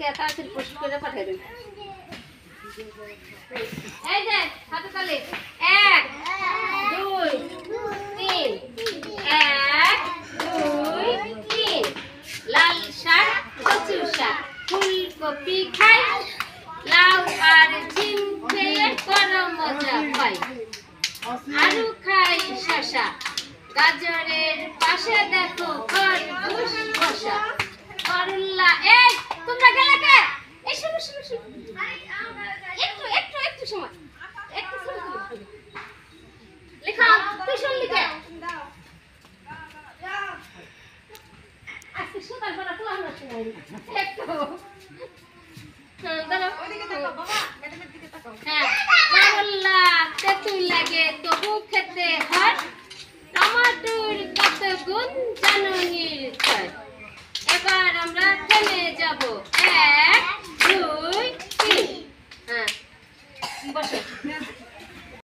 আজকে তাড়াতাড়ি প্রস্তুত করে পাঠিয়ে দেন। এই যে হাতে তালি 1 2 3 1 2 3 লাল শাক কচু শাক ফুলকপি খাই লাউ আর ঝিম খেয়ে বড় মজা পাই আলু খাই শসা গাজরের পাশে দেখো খরগোশ বসা করলা এই তোমরা গেলে কে এই শুনো শুনো শুনো একটু একটু একটু সময় একটু সময় লেখা তুই শুন লিখে আজকে সুতার পড়া তো আমরা শুনাই একটু দাঁড়াও ওইদিকে তাকাও বাবা ম্যাডামের দিকে তাকাও হ্যাঁ করলা তেঁতুল লাগে তবু খেতে